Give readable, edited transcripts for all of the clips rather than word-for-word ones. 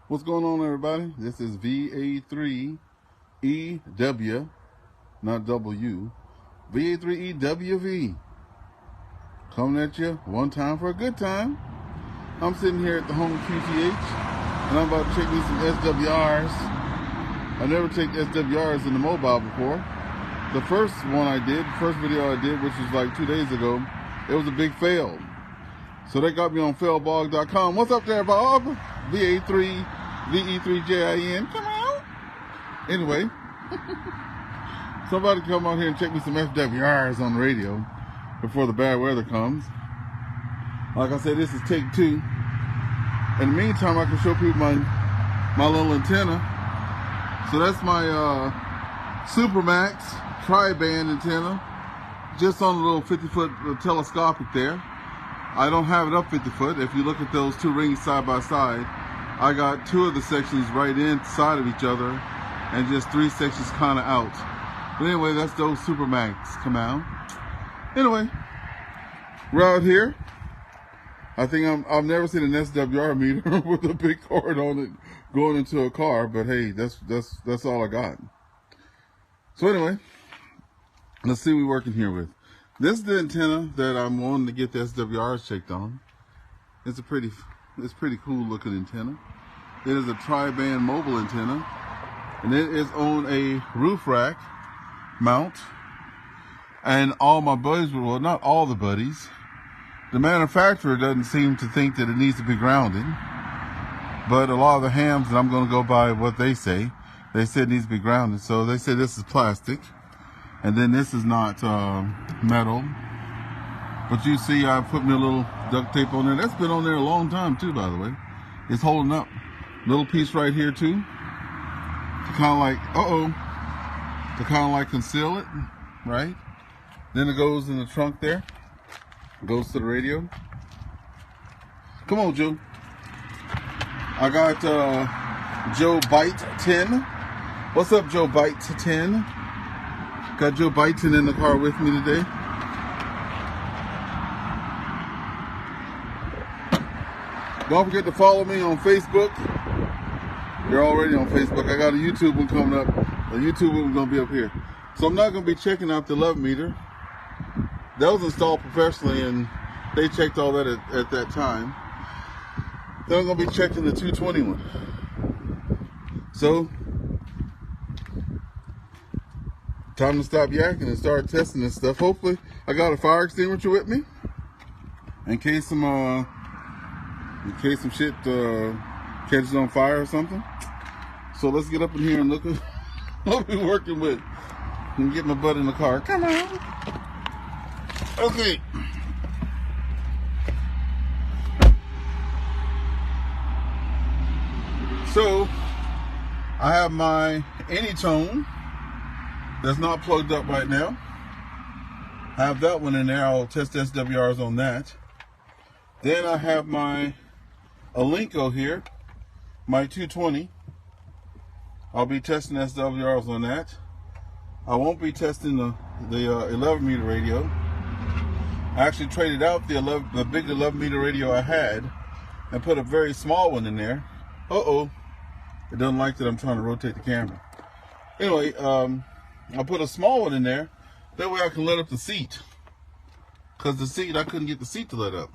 What's going on, everybody? This is VA3EW, not W, VA3EWV, coming at you one time for a good time. I'm sitting here at the home QTH, and I'm about to check me some SWRs. I never checked SWRs in the mobile before. The first one I did, first video I did, which was like 2 days ago, it was a big fail. So they got me on failblog.com. What's up there, Bob? VA3EWV's. Come on. Anyway, somebody come out here and check me some SWRs on the radio before the bad weather comes. Like I said, this is take 2. In the meantime, I can show people my little antenna. So that's my Supermax tri-band antenna, just on a little 50-foot telescopic there. I don't have it up 50 foot. If you look at those two rings side by side, I got 2 of the sections right inside of each other and just 3 sections kind of out. But anyway, that's those Supermax come out. Anyway, we're out here. I think I've never seen an SWR meter with a big cord on it going into a car, but hey, that's all I got. So anyway, let's see what we're working here with. This is the antenna that I'm wanting to get the SWRs checked on. It's pretty cool looking antenna. It is a tri-band mobile antenna, and it is on a roof rack mount. And all my buddies, well, not all the buddies, the manufacturer doesn't seem to think that it needs to be grounded. But a lot of the hams, and I'm going to go by what they say, they said it needs to be grounded. So they said this is plastic. And then this is not metal. But you see, I put me a little duct tape on there. That's been on there a long time too, by the way. It's holding up. Little piece right here too. To kind of like, to kind of like conceal it, right? Then it goes in the trunk there. It goes to the radio. Come on, Joe. I got Joe Byte 10. What's up, Joe Byte 10? Got Joe Byton in the car with me today. Don't forget to follow me on Facebook. You're already on Facebook. I got a YouTube one coming up. The YouTube one going to be up here. So I'm not going to be checking out the 11 meter. That was installed professionally, and they checked all that at that time. Then I'm going to be checking the 220 one. So time to stop yakking and start testing this stuff. Hopefully, I got a fire extinguisher with me in case some shit catches on fire or something. So let's get up in here and look at what we're working with and get my butt in the car. Come on. Okay. So I have my Anytone. That's not plugged up right now. I have that one in there. I'll test SWRs on that. Then I have my Alinco here, my 220. I'll be testing SWRs on that. I won't be testing the 11 meter radio. I actually traded out the big 11 meter radio I had and put a very small one in there. It doesn't like that I'm trying to rotate the camera. Anyway, I put a small one in there. That way I can let up the seat. Because the seat, I couldn't get the seat to let up.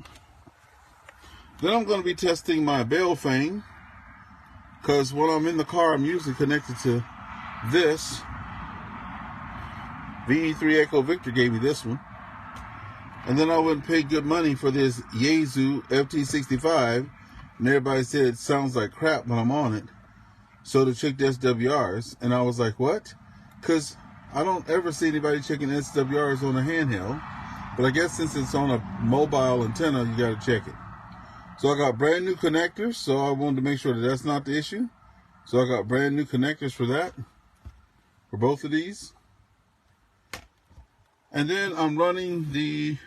Then I'm going to be testing my bell fan. Because when I'm in the car, I'm usually connected to this. VA3EWV's gave me this one. And then I wouldn't pay good money for this Yaesu FT65. And everybody said it sounds like crap when I'm on it. So to check the SWRs. And I was like, what? Because I don't ever see anybody checking SWRs on a handheld. But I guess since it's on a mobile antenna, you got to check it. So I got brand new connectors. So I wanted to make sure that that's not the issue. So I got brand new connectors for that. For both of these. And then I'm running the,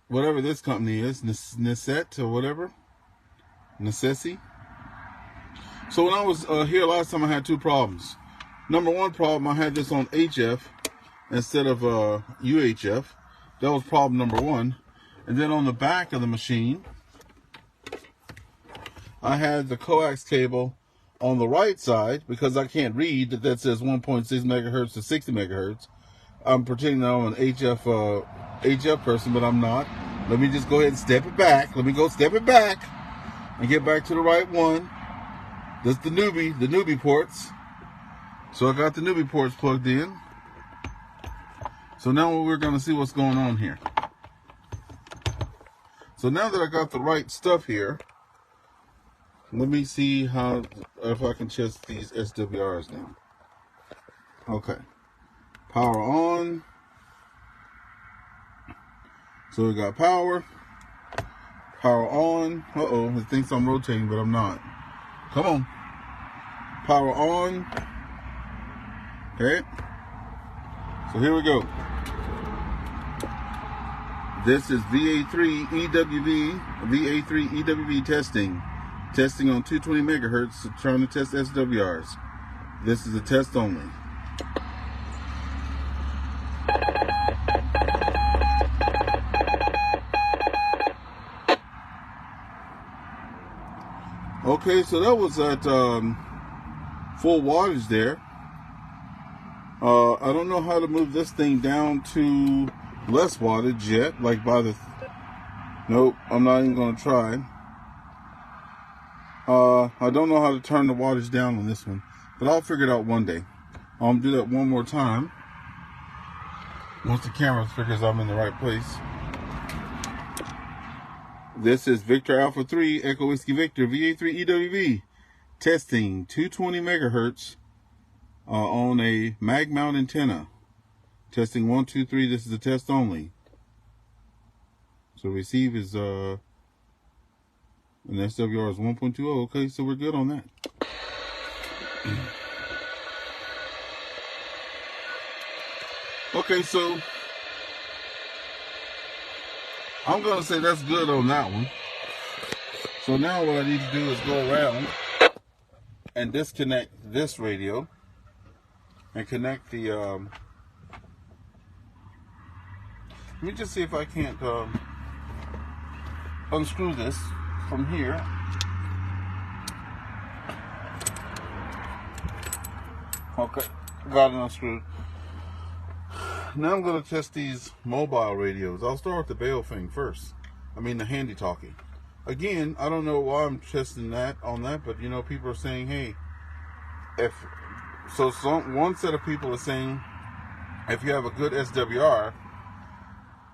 whatever this company is, Necet or whatever. Necessi. So when I was here last time, I had 2 problems. Number 1 problem, I had this on HF instead of UHF. That was problem number 1. And then on the back of the machine, I had the coax cable on the right side because I can't read that says 1.6 megahertz to 60 megahertz. I'm pretending I'm an HF person, but I'm not. Let me just go ahead and step it back. Let me go step it back and get back to the right one. That's the newbie ports. So I got the newbie ports plugged in. So now we're going to see what's going on here. So now that I got the right stuff here, let me see if I can test these SWRs now. Okay. Power on. So we got power. Power on. Uh-oh, it thinks I'm rotating, but I'm not. Come on. Power on. Okay. So here we go. This is VA3EWV testing. Testing on 220 megahertz, trying to test SWRs. This is a test only. Okay, so that was at full wattage there. I don't know how to move this thing down to less wattage yet, like by the... Nope, I'm not even going to try. I don't know how to turn the wattage down on this one, but I'll figure it out one day. I'll do that one more time once the camera figures I'm in the right place. This is Victor Alpha 3 Echo Whiskey Victor VA3EWV testing 220 megahertz on a mag mount antenna. Testing 1, 2, 3. This is a test only. So receive is an SWR is 1.20. Okay, so we're good on that. Okay, so I'm gonna say that's good on that one. So now what I need to do is go around and disconnect this radio and connect the let me just see if I can't unscrew this from here. Okay, got it unscrewed. Now I'm going to test these mobile radios. I'll start with the Bale thing first. I mean the handy talkie. Again, I don't know why I'm testing that on that, but you know, people are saying, hey, one set of people are saying, if you have a good SWR,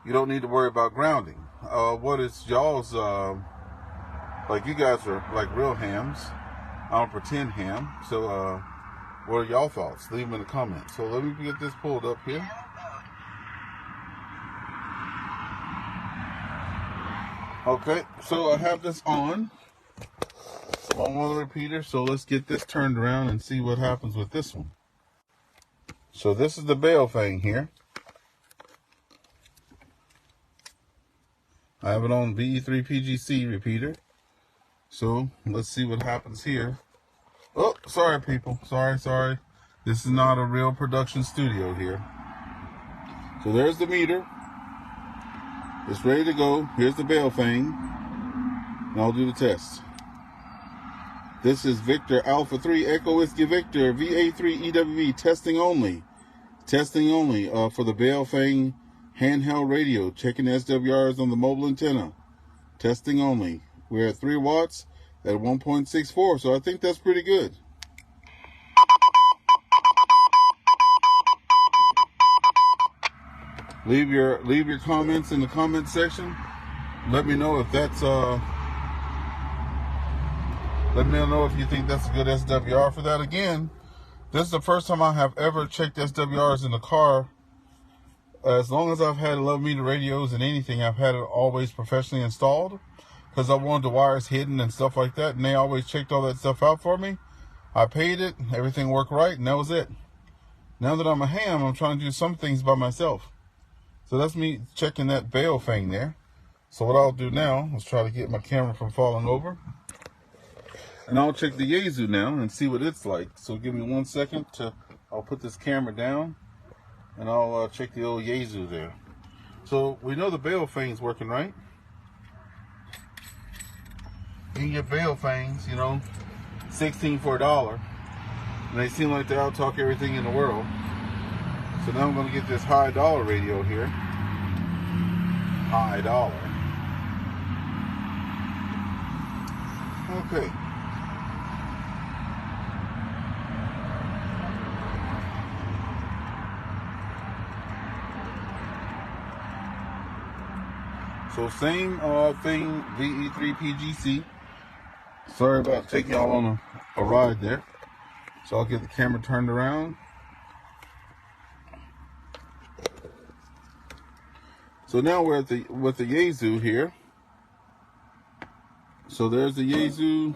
you don't need to worry about grounding. What is y'all's, like you guys are like real hams. I don't pretend ham. So what are y'all thoughts? Leave them in the comments. So let me get this pulled up here. Okay, so I have this on one of the repeaters. So let's get this turned around and see what happens with this one. So this is the Bale thing here. I have it on VA3PGC repeater. So let's see what happens here. Oh, sorry people. Sorry. This is not a real production studio here. So there's the meter. It's ready to go. Here's the Bale thing. And I'll do the test. This is Victor Alpha 3 Echo Whiskey Victor VA3EWV testing only. Testing only for the Bale thing handheld radio. Checking SWRs on the mobile antenna. Testing only. We're at 3 watts at 1.64, so I think that's pretty good. Leave your comments in the comment section. Let me know if that's let me know if you think that's a good SWR for that. Again, this is the first time I have ever checked SWRs in the car. As long as I've had 11 meter radios and anything, I've had it always professionally installed because I wanted the wires hidden and stuff like that, and they always checked all that stuff out for me. I paid it, everything worked right, and that was it. Now that I'm a ham, I'm trying to do some things by myself. So that's me checking that Bale thing there. So what I'll do now is try to get my camera from falling over. And I'll check the Yaesu now and see what it's like. So give me 1 second I'll put this camera down and I'll check the old Yaesu there. So we know the Bale thing's working right. can get VA3EWV's, you know, 16 for $1. And they seem like they outtalk everything in the world. So now I'm going to get this high dollar radio here. High dollar. Okay. So same thing, VA3PGC. Sorry about taking y'all on a ride there. So I'll get the camera turned around. So now we're at with the Yaesu here. So there's the Yaesu.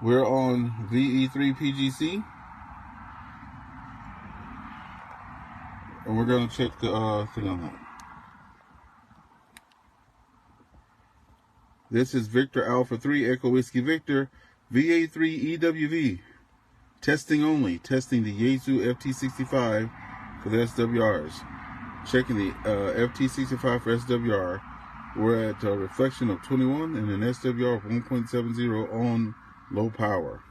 We're on VA3PGC. And we're gonna check the thing on that. This is Victor Alpha 3 Echo Whiskey Victor VA3EWV. Testing only. Testing the Yaesu FT65 for the SWRs. Checking the FT65 for SWR. We're at a reflection of 21 and an SWR of 1.70 on low power.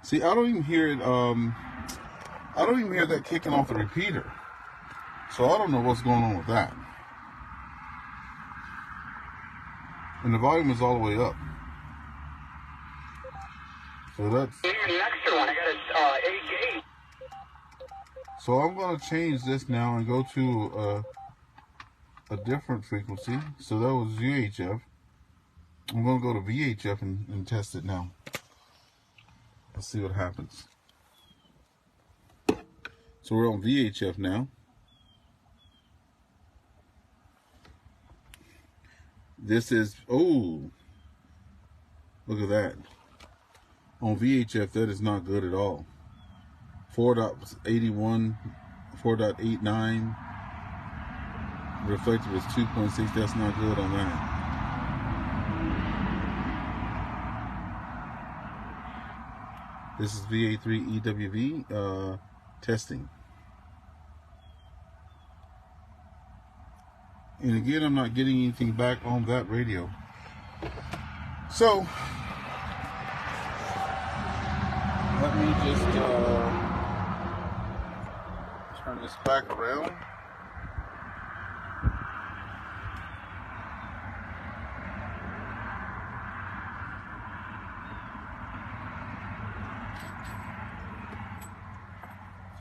See, I don't even hear it. I don't even hear that kicking off the repeater. So I don't know what's going on with that. And the volume is all the way up. So that's. So I'm going to change this now and go to a different frequency. So that was UHF. I'm going to go to VHF and test it now. Let's see what happens. So we're on VHF now. This is, oh, look at that. On VHF, that is not good at all. 4.81, 4.89. Reflective is 2.6. That's not good on that. This is VA3EWV testing. And again, I'm not getting anything back on that radio. So, let me just turn this back around.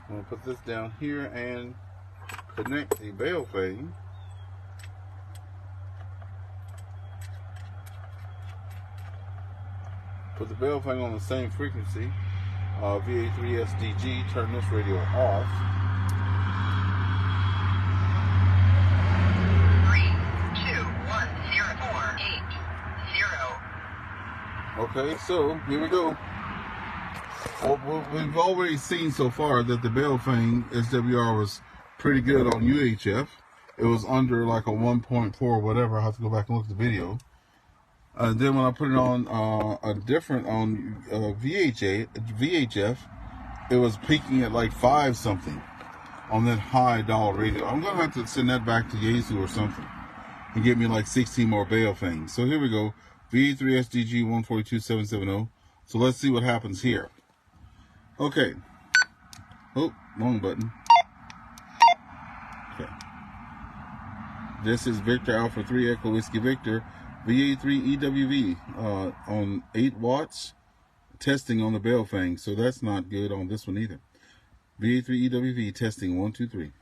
I'm going to put this down here and connect the VA3EWV. Put the VA3EWV on the same frequency. VA3SDG, turn this radio off. 3, 2, 1, 0, 4, 8, 0. Okay, so here we go. Well, we've already seen so far that the VA3EWV SWR was pretty good on UHF. It was under like a 1.4 or whatever. I have to go back and look at the video. Then when I put it on VHF, it was peaking at like 5 something on that high dollar radio. I'm gonna have to send that back to Yaesu or something and get me like 16 more VA3EWVs. So here we go, VA3SDG 142770. So let's see what happens here. Okay. Oh, wrong button. Okay. This is Victor Alpha 3 Echo Whiskey Victor. VA3EWV on 8 watts, testing on the VA3EWV, so that's not good on this one either. VA3EWV testing 1, 2, 3.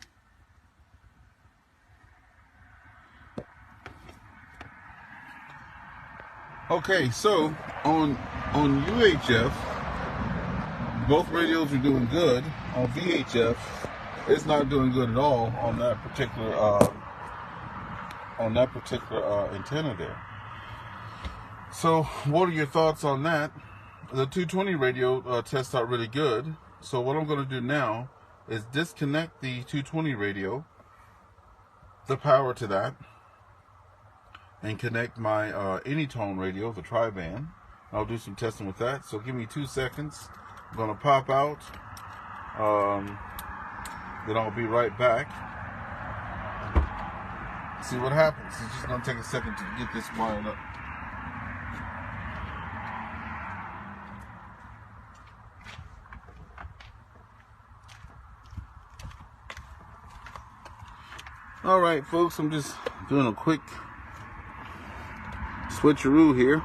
Okay, so on UHF, both radios are doing good. On VHF, it's not doing good at all on that particular antenna there. So what are your thoughts on that? The 220 radio tests out really good. So what I'm going to do now is disconnect the 220 radio, the power to that, and connect my Anytone radio, the tri-band. I'll do some testing with that. So give me 2 seconds. I'm going to pop out. Then I'll be right back. see what happens. It's just gonna take a second to get this wired up. All right, folks, I'm just doing a quick switcheroo here.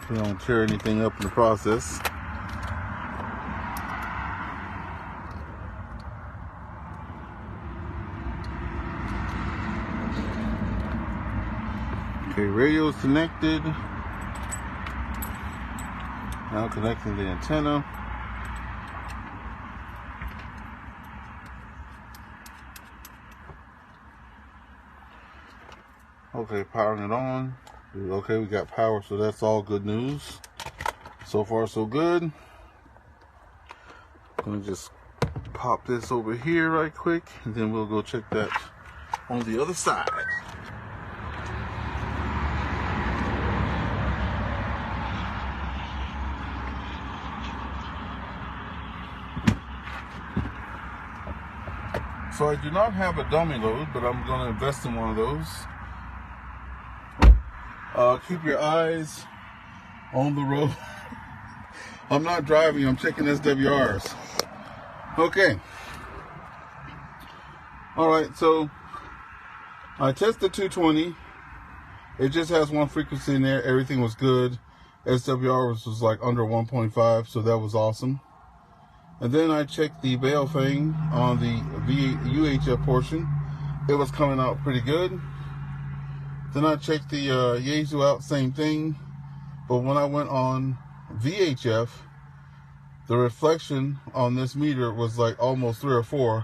We don't tear anything up in the process. Okay, radio's connected. Now connecting the antenna. Okay, powering it on. Okay, we got power, so that's all good news. So far, so good. I'm gonna just pop this over here right quick, and then we'll go check that on the other side. So I do not have a dummy load, but I'm going to invest in one of those. Keep your eyes on the road. I'm not driving, I'm checking SWRs. Okay. Alright, so I tested 220. It just has one frequency in there. Everything was good. SWR was like under 1.5, so that was awesome. And then I checked the bail thing on the UHF portion. It was coming out pretty good. Then I checked the Yaesu out, same thing. But when I went on VHF, the reflection on this meter was like almost 3 or 4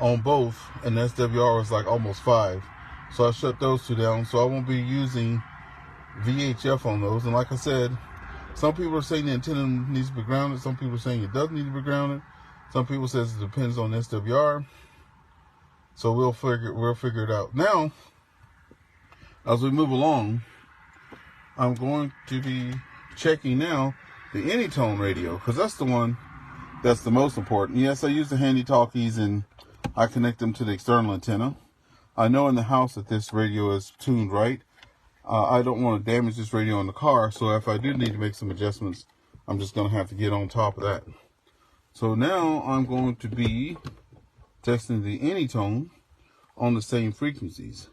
on both, and SWR was like almost 5. So I shut those two down, so I won't be using VHF on those. And like I said, some people are saying the antenna needs to be grounded. Some people are saying it doesn't need to be grounded. Some people says it depends on SWR. So we'll figure it out. Now, as we move along, I'm going to be checking now the Anytone radio, because that's the one that's the most important. Yes, I use the handy talkies and I connect them to the external antenna. I know in the house that this radio is tuned right. I don't want to damage this radio in the car, so if I do need to make some adjustments, I'm just going to have to get on top of that. So now I'm going to be testing the Anytone on the same frequencies.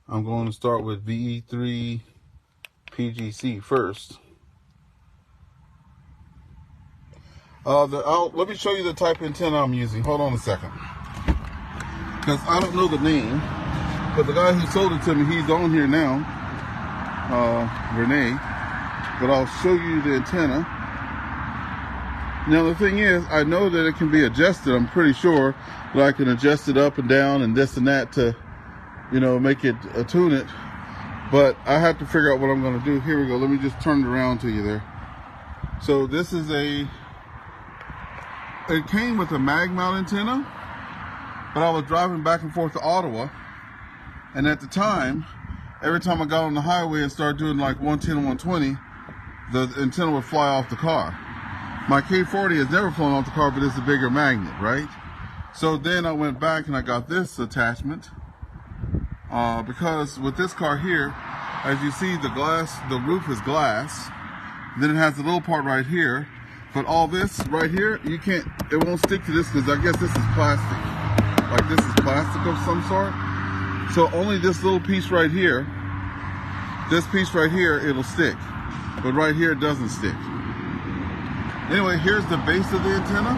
I'm going to start with VA3EWV's first. Let me show you the type of antenna I'm using. Hold on a second. Because I don't know the name, but the guy who sold it to me, he's on here now. Renee, but I'll show you the antenna. Now the thing is, I know that it can be adjusted. I'm pretty sure that I can adjust it up and down and this and that to, you know, make it tune it. But I have to figure out what I'm going to do. Here we go. Let me just turn it around to you there. So this is it came with a mag mount antenna, but I was driving back and forth to Ottawa, and at the time, every time I got on the highway and started doing like 110 and 120, the antenna would fly off the car. My K40 has never flown off the car, but it's a bigger magnet, right? So then I went back and I got this attachment, because with this car here, as you see, the roof is glass. Then it has a little part right here, but all this right here, it won't stick to this because I guess this is plastic. Like this is plastic of some sort. So only this little piece right here, it'll stick. But right here, it doesn't stick. Anyway, here's the base of the antenna.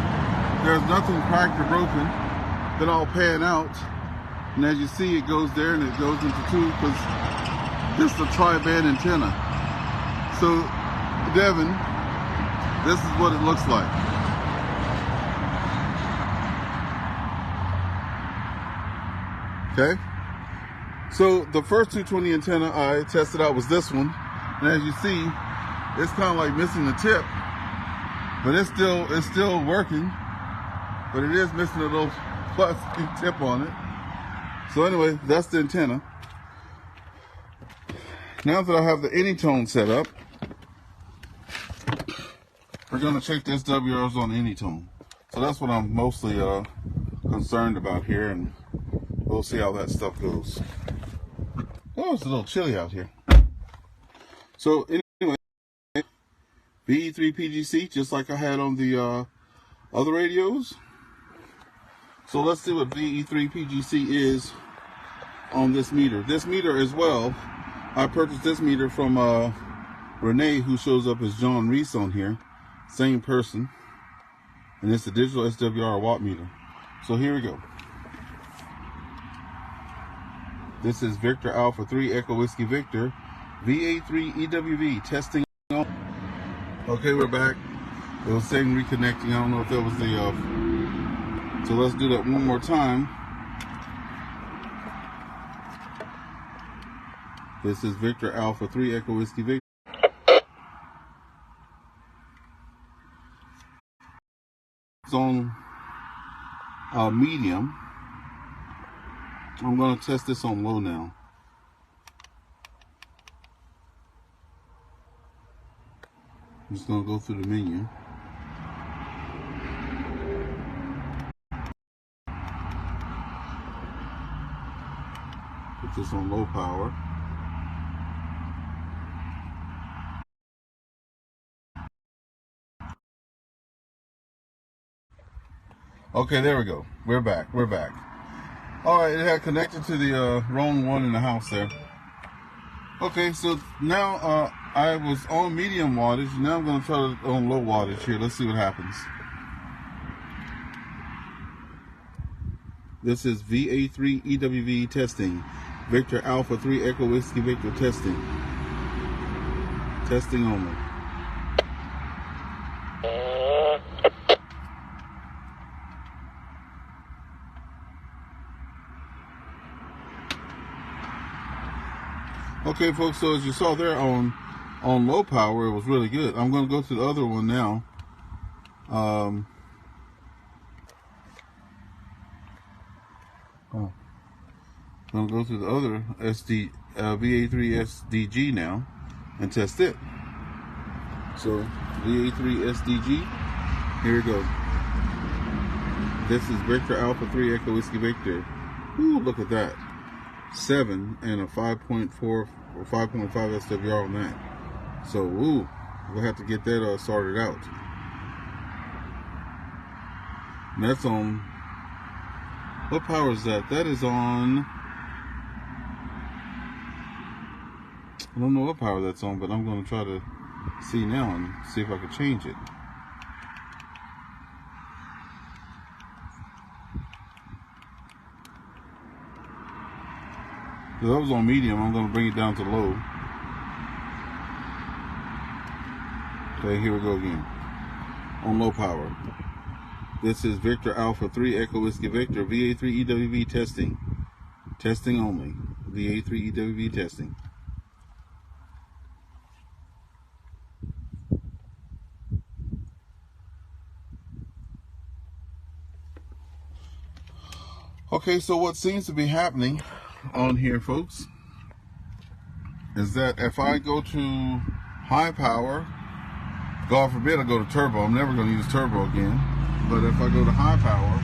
There's nothing cracked or broken. Then I'll pan out. And as you see, it goes there and it goes into two because this is a tri-band antenna. So, Devin, this is what it looks like. Okay? So the first 220 antenna I tested out was this one, and as you see, it's kind of like missing the tip, but it's still working, but it is missing a little plastic tip on it. So anyway, that's the antenna. Now that I have the Anytone set up, we're going to check the SWRs on any tone. So that's what I'm mostly concerned about here, and we'll see how that stuff goes. Oh, it's a little chilly out here. So anyway, VA3PGC, just like I had on the other radios. So let's see what VA3PGC is on this meter. This meter as well, I purchased this meter from Renee, who shows up as John Reese on here. Same person. And it's a digital SWR watt meter. So here we go. This is Victor Alpha 3 Echo Whiskey Victor VA3EWV testing on. Okay, we're back. It was saying reconnecting. I don't know if that was the so let's do that one more time. This is Victor Alpha 3 Echo Whiskey Victor. It's on medium. I'm going to test this on low now. I'm just going to go through the menu. Put this on low power. Okay, there we go. We're back. We're back. All right, it had connected to the wrong one in the house there. Okay, so now I was on medium wattage. Now I'm going to try it on low wattage here. Let's see what happens. This is VA3EWV testing. Victor Alpha 3 Echo Whiskey Victor testing. Testing only. Okay, folks, so as you saw there on low power, it was really good. I'm going to go to the other one now. I'm going to go to the other VA3SDG now and test it. So VA3SDG, here we go. This is Victor Alpha 3 Echo Whiskey Victor. Ooh, look at that. 7 and a 5.4 or 5.5 SWR on that. So, ooh, we'll have to get that sorted out. And that's on, what power is that? That is on, I don't know what power that's on, but I'm going to try to see now and see if I can change it. That was on medium. I'm going to bring it down to low. Okay, here we go again. On low power. This is Victor Alpha 3 Echo Whiskey Victor VA3EWV testing. Testing only. VA3EWV testing. Okay, so what seems to be happening on here, folks, is that if I go to high power, God forbid I go to turbo, I'm never going to use turbo again, but if I go to high power,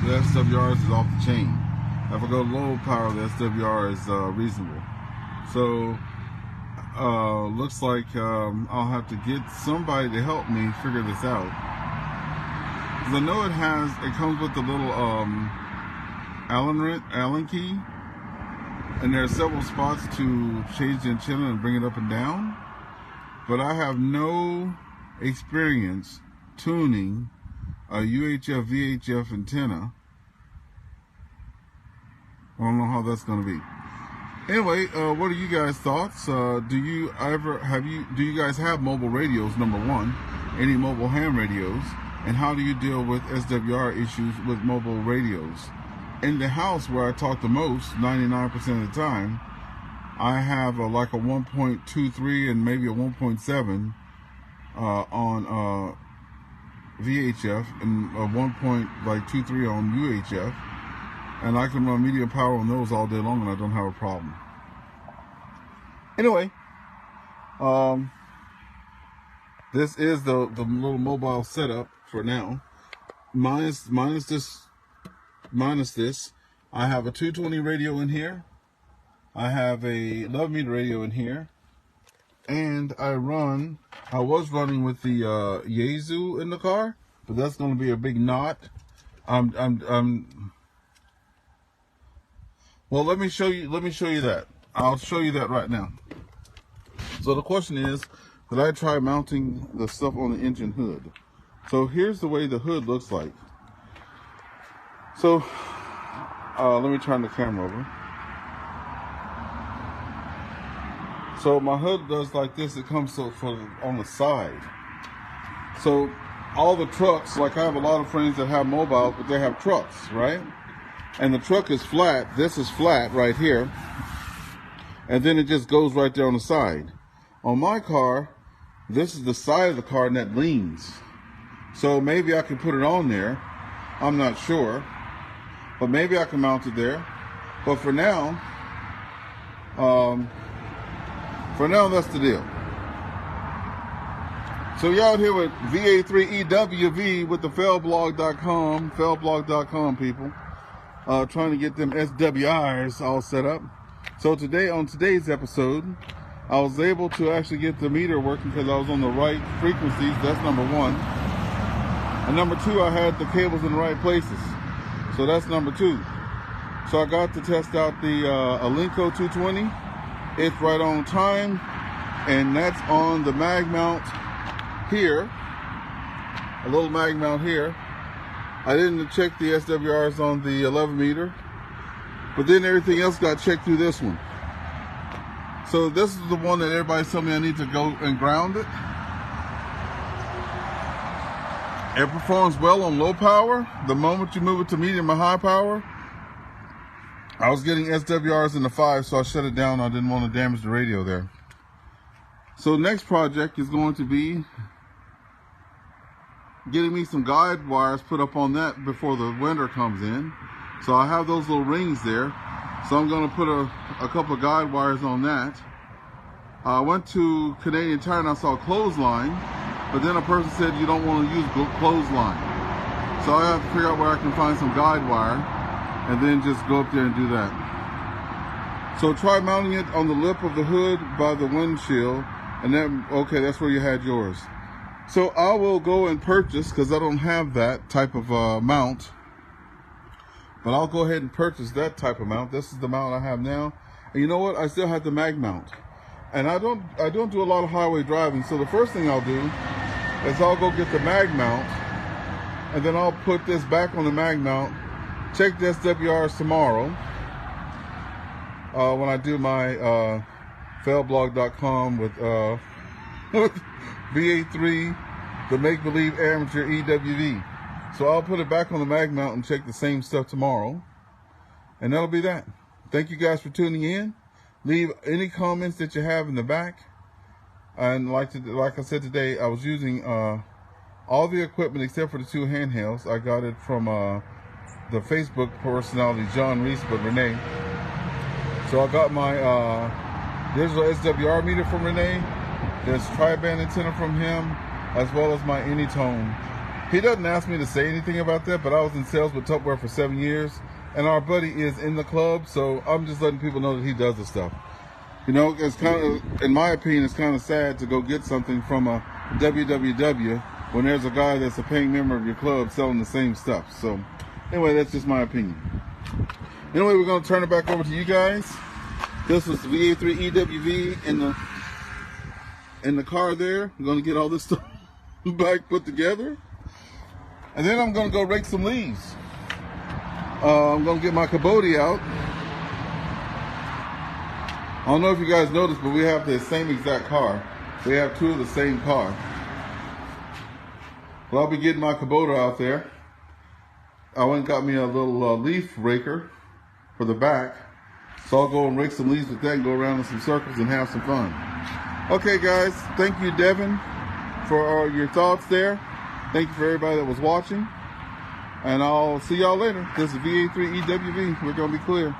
the SWR is off the chain. If I go to low power, the SWR is reasonable. So looks like I'll have to get somebody to help me figure this out, because I know it comes with the little Allen key, and there are several spots to change the antenna and bring it up and down, but I have no experience tuning a UHF VHF antenna. I don't know how that's going to be. Anyway, what are you guys' thoughts? Do you guys have mobile radios, number one? Any mobile ham radios? And how do you deal with SWR issues with mobile radios? In the house where I talk the most, 99% of the time, I have like a 1.23 and maybe a 1.7 on VHF and a 1.23 on UHF, and I can run medium power on those all day long and I don't have a problem. Anyway, This is the little mobile setup for now. Minus this. I have a 220 radio in here. I have a 11 meter radio in here. And I was running with the Yaesu in the car, but that's going to be a big knot. Well, let me show you that. I'll show you that right now. So the question is, did I try mounting the stuff on the engine hood? So here's the way the hood looks like. So let me turn the camera over. So my hood does like this. It comes on the side. So all the trucks, like I have a lot of friends that have mobile, but they have trucks, right? And the truck is flat. This is flat right here. And then it just goes right there on the side. On my car, this is the side of the car and that leans. So maybe I can put it on there. I'm not sure. But maybe I can mount it there. But for now, that's the deal. So you're out here with VA3EWV with the failblog.com people, trying to get them SWRs all set up. So on today's episode, I was able to actually get the meter working because I was on the right frequencies. That's number one. And number two, I had the cables in the right places. So that's number two. So I got to test out the Alinco 220. It's right on time, and that's on the mag mount here, a little mag mount here. I didn't check the SWRs on the 11 meter, but then everything else got checked through this one. So this is the one that everybody's telling me I need to go and ground it. It performs well on low power. The moment you move it to medium or high power, I was getting SWRs in the 5, so I shut it down. I didn't want to damage the radio there. So next project is going to be getting me some guide wires put up on that before the winter comes in. So I have those little rings there. So I'm going to put a couple of guide wires on that. I went to Canadian Tire and I saw a clothesline, but then a person said you don't want to use clothesline. So I have to figure out where I can find some guide wire, and then just go up there and do that. So try mounting it on the lip of the hood by the windshield, and then, okay, that's where you had yours. So I will go and purchase, because I don't have that type of mount, but I'll go ahead and purchase that type of mount. This is the mount I have now. And you know what? I still have the mag mount. And I don't do a lot of highway driving, so the first thing I'll do is I'll go get the mag mount, and then I'll put this back on the mag mount. Check the SWRs tomorrow when I do my failblog.com with VA3, the make-believe amateur EWV. So I'll put it back on the mag mount and check the same stuff tomorrow. And that'll be that. Thank you guys for tuning in. Leave any comments that you have in the back. And like I said today, I was using all the equipment except for the two handhelds. I got it from the Facebook personality John Reese, but Renee. So I got my digital SWR meter from Renee. There's tri-band antenna from him, as well as my Anytone. He doesn't ask me to say anything about that, but I was in sales with Tupperware for 7 years, and our buddy is in the club, so I'm just letting people know that he does the stuff. You know, it's kind of, in my opinion, it's kind of sad to go get something from a WWW when there's a guy that's a paying member of your club selling the same stuff. So anyway, that's just my opinion. Anyway, we're going to turn it back over to you guys. This was the VA3EWV in the car there. I'm going to get all this stuff back put together. And then I'm going to go rake some leaves. I'm going to get my Kubota out. I don't know if you guys noticed, but we have the same exact car. We have two of the same car. Well, I'll be getting my Kubota out there. I went and got me a little leaf raker for the back. So I'll go and rake some leaves with that and go around in some circles and have some fun. Okay, guys. Thank you, Devin, for your thoughts there. Thank you for everybody that was watching. And I'll see y'all later. This is VA3EWV. We're going to be clear.